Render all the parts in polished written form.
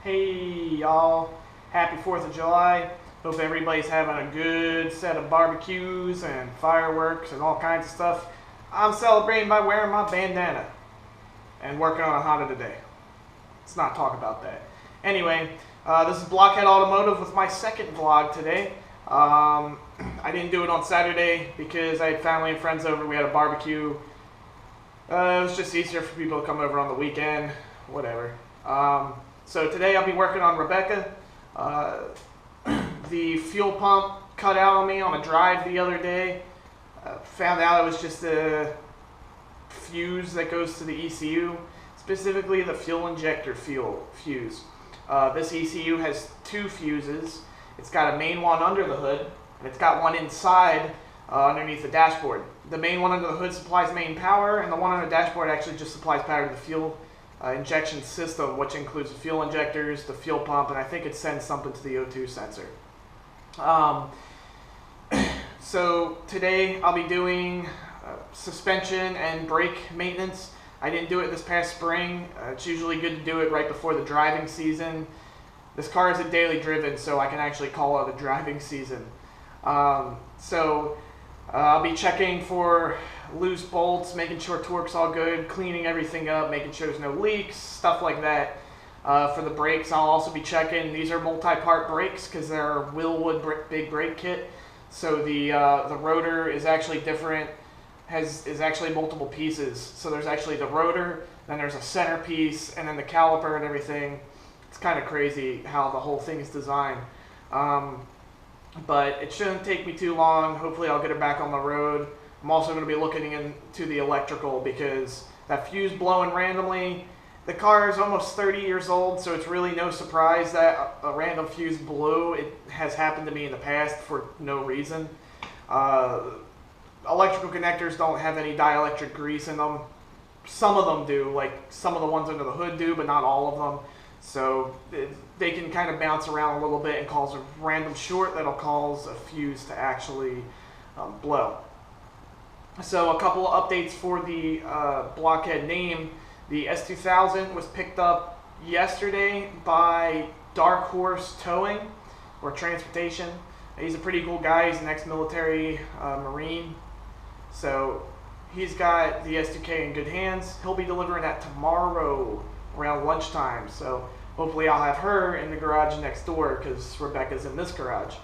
Hey y'all, happy 4th of July. Hope everybody's having a good set of barbecues and fireworks and all kinds of stuff. I'm celebrating by wearing my bandana and working on a Honda today. Let's not talk about that. Anyway, this is Blockhead Automotive with my second vlog today. I didn't do it on Saturday because I had family and friends over. We had a barbecue. It was just easier for people to come over on the weekend, whatever. So today I'll be working on Rebecca. The fuel pump cut out on me on a drive the other day. Found out it was just a fuse that goes to the ECU, specifically the fuel injector fuse. This ECU has two fuses. It's got a main one under the hood, and it's got one inside underneath the dashboard. The main one under the hood supplies main power, and the one on the dashboard actually just supplies power to the fuel injection system, which includes the fuel injectors, the fuel pump, and I think it sends something to the O2 sensor. So today I'll be doing suspension and brake maintenance. I didn't do it this past spring. It's usually good to do it right before the driving season. This car isn't daily driven, so I can actually call it a driving season. I'll be checking for loose bolts, making sure torque's all good, cleaning everything up, making sure there's no leaks, stuff like that. For the brakes, I'll also be checking. These are multi-part brakes because they're Willwood big brake kit. So the rotor is actually different, is actually multiple pieces. So there's actually the rotor, then there's a center piece, and then the caliper and everything. It's kind of crazy how the whole thing is designed. But it shouldn't take me too long. Hopefully I'll get it back on the road. I'm also going to be looking into the electrical because that fuse blowing randomly. The car is almost 30 years old, so it's really no surprise that a random fuse blew. It has happened to me in the past for no reason. Electrical connectors don't have any dielectric grease in them. Some of them do, like some of the ones under the hood do, but not all of them. So they can kind of bounce around a little bit and cause a random short that'll cause a fuse to actually blow. So a couple of updates for the Blockhead name. The S2000 was picked up yesterday by Dark Horse Towing or Transportation. He's a pretty cool guy. He's an ex-military Marine. So he's got the S2K in good hands. He'll be delivering that tomorrow around lunchtime. So hopefully I'll have her in the garage next door because Rebecca's in this garage.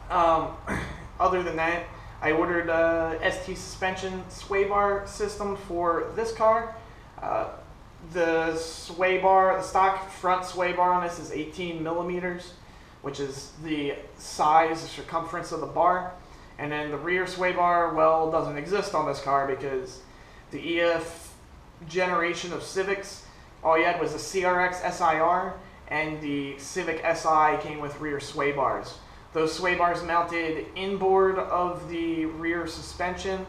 Other than that, I ordered a ST suspension sway bar system for this car. The sway bar, the stock front sway bar on this is 18 millimeters, which is the size, the circumference of the bar. And then the rear sway bar, well, doesn't exist on this car because the EF generation of Civics, all you had was a CRX SIR, and the Civic SI came with rear sway bars. Those sway bars mounted inboard of the rear suspension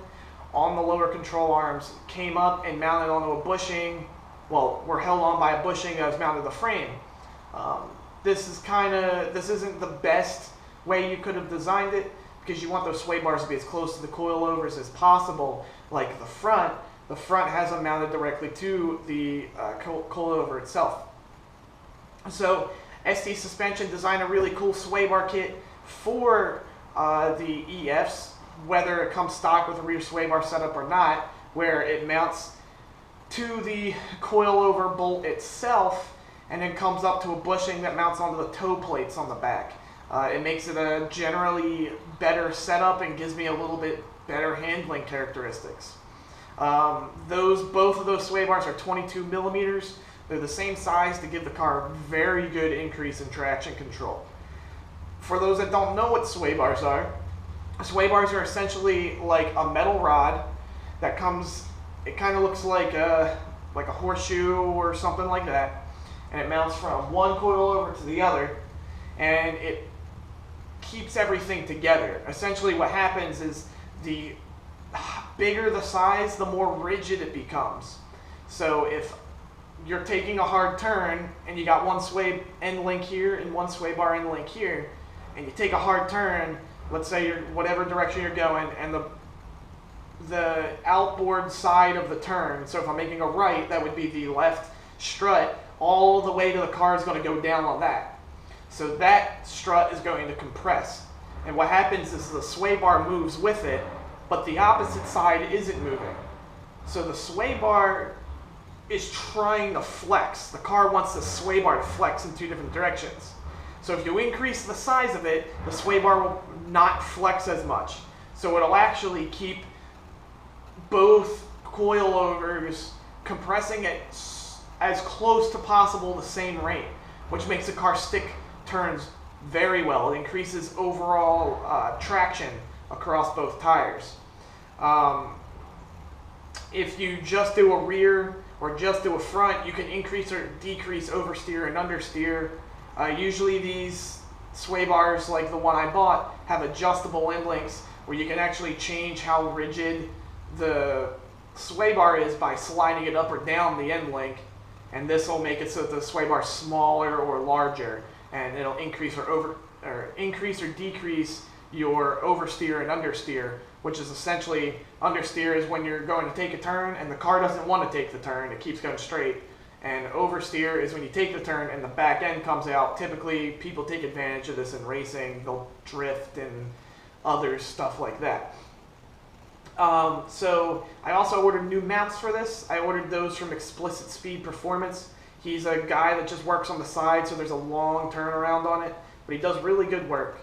on the lower control arms, came up and mounted onto a bushing, well, were held on by a bushing that was mounted to the frame. This isn't the best way you could have designed it because you want those sway bars to be as close to the coilovers as possible, like the front. The front has them mounted directly to the coilover itself. So ST Suspension designed a really cool sway bar kit for the EFs, whether it comes stock with a rear sway bar setup or not, where it mounts to the coilover bolt itself and then comes up to a bushing that mounts onto the toe plates on the back. It makes it a generally better setup and gives me a little bit better handling characteristics. Both of those sway bars are 22 millimeters. They're the same size to give the car a very good increase in traction control. For those that don't know what sway bars are essentially like a metal rod that comes, it kind of looks like a horseshoe or something like that, and it mounts from one coilover to the other, and it keeps everything together. Essentially what happens is the bigger the size, the more rigid it becomes. So if you're taking a hard turn and you got one sway end link here and one sway bar end link here, and you take a hard turn, let's say you're whatever direction you're going, and the outboard side of the turn, so if I'm making a right, that would be the left strut, all the way to the car is going to go down on that. So that strut is going to compress. And what happens is the sway bar moves with it, but the opposite side isn't moving. So the sway bar is trying to flex. The car wants the sway bar to flex in two different directions. So if you increase the size of it, the sway bar will not flex as much. So it'll actually keep both coilovers compressing at as close to possible the same rate, which makes the car stick turns very well. It increases overall traction across both tires. If you just do a rear or just do a front, you can increase or decrease oversteer and understeer. Usually these sway bars, like the one I bought, have adjustable end links where you can actually change how rigid the sway bar is by sliding it up or down the end link, and this will make it so that the sway bar is smaller or larger, and it'll increase or decrease your oversteer and understeer, which is essentially, understeer is when you're going to take a turn and the car doesn't want to take the turn, it keeps going straight, and oversteer is when you take the turn and the back end comes out. Typically people take advantage of this in racing, they'll drift and other stuff like that. So I also ordered new mounts for this. I ordered those from Explicit Speed Performance. He's a guy that just works on the side, so there's a long turnaround on it, but he does really good work.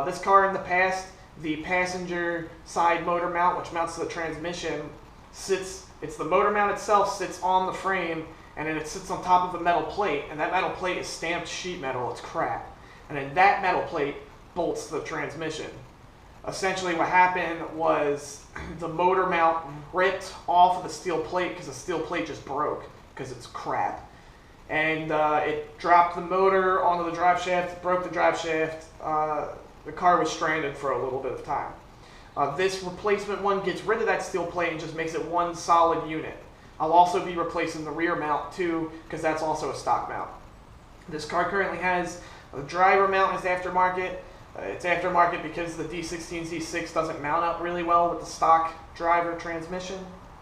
This car in the past, the passenger side motor mount, which mounts to the transmission, it's the motor mount itself sits on the frame, and then it sits on top of a metal plate, and that metal plate is stamped sheet metal. It's crap. And then that metal plate bolts the transmission. Essentially what happened was the motor mount ripped off of the steel plate because the steel plate just broke because it's crap. And it dropped the motor onto the drive shaft, broke the drive shaft. The car was stranded for a little bit of time. This replacement one gets rid of that steel plate and just makes it one solid unit. I'll also be replacing the rear mount too, because that's also a stock mount. This car currently has a driver mount is aftermarket. It's aftermarket because the D16 Z6 doesn't mount up really well with the stock driver transmission,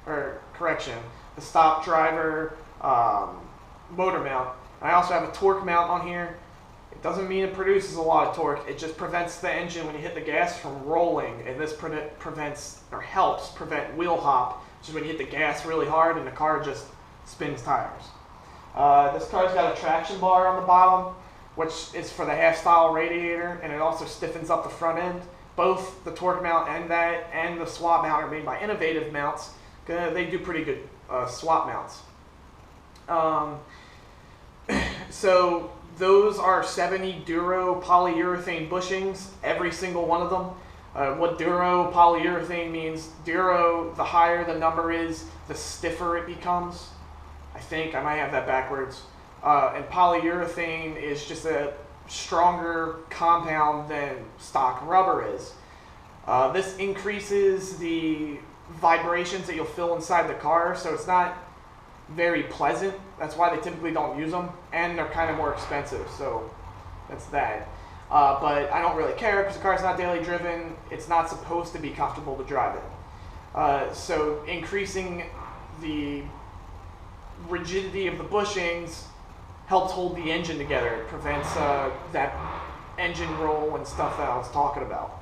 or correction, the stock driver motor mount. I also have a torque mount on here. It doesn't mean it produces a lot of torque. It just prevents the engine when you hit the gas from rolling, and this prevents or helps prevent wheel hop, which is when you hit the gas really hard and the car just spins tires. This car's got a traction bar on the bottom, which is for the half-style radiator, and it also stiffens up the front end. Both the torque mount and the swap mount are made by Innovative Mounts. They do pretty good swap mounts. So those are 70 Duro polyurethane bushings, every single one of them. What Duro polyurethane means, Duro, the higher the number is, the stiffer it becomes. I think I might have that backwards. And polyurethane is just a stronger compound than stock rubber is. This increases the vibrations that you'll feel inside the car, so it's not very pleasant. That's why they typically don't use them, and they're kind of more expensive, so that's that. But I don't really care because the car's not daily driven. It's not supposed to be comfortable to drive it. So increasing the rigidity of the bushings helps hold the engine together. It prevents that engine roll and stuff that I was talking about.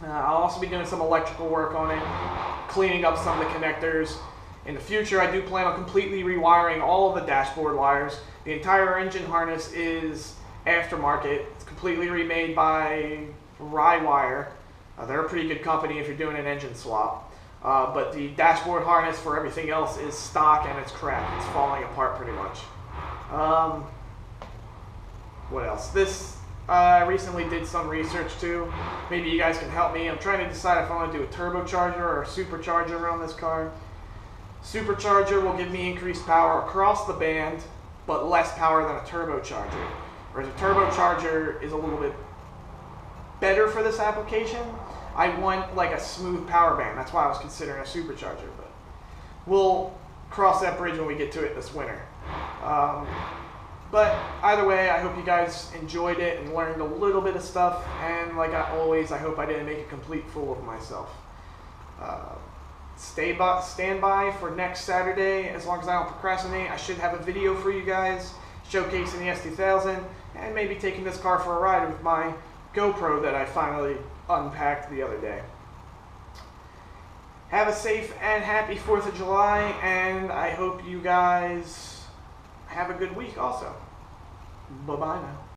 I'll also be doing some electrical work on it, cleaning up some of the connectors. In the future, I do plan on completely rewiring all of the dashboard wires. The entire engine harness is aftermarket. It's completely remade by Rywire. They're a pretty good company if you're doing an engine swap. But the dashboard harness for everything else is stock, and it's crap. It's falling apart pretty much. What else? I recently did some research too. Maybe you guys can help me. I'm trying to decide if I want to do a turbocharger or a supercharger on this car. Supercharger will give me increased power across the band, but less power than a turbocharger. Whereas a turbocharger is a little bit better for this application. I want like a smooth power band. That's why I was considering a supercharger, but we'll cross that bridge when we get to it this winter. But either way, I hope you guys enjoyed it and learned a little bit of stuff. And like always, I hope I didn't make a complete fool of myself. stand by for next Saturday. As long as I don't procrastinate, I should have a video for you guys showcasing the S2000 and maybe taking this car for a ride with my GoPro that I finally unpacked the other day. Have a safe and happy 4th of July, and I hope you guys have a good week also. Bye-bye now.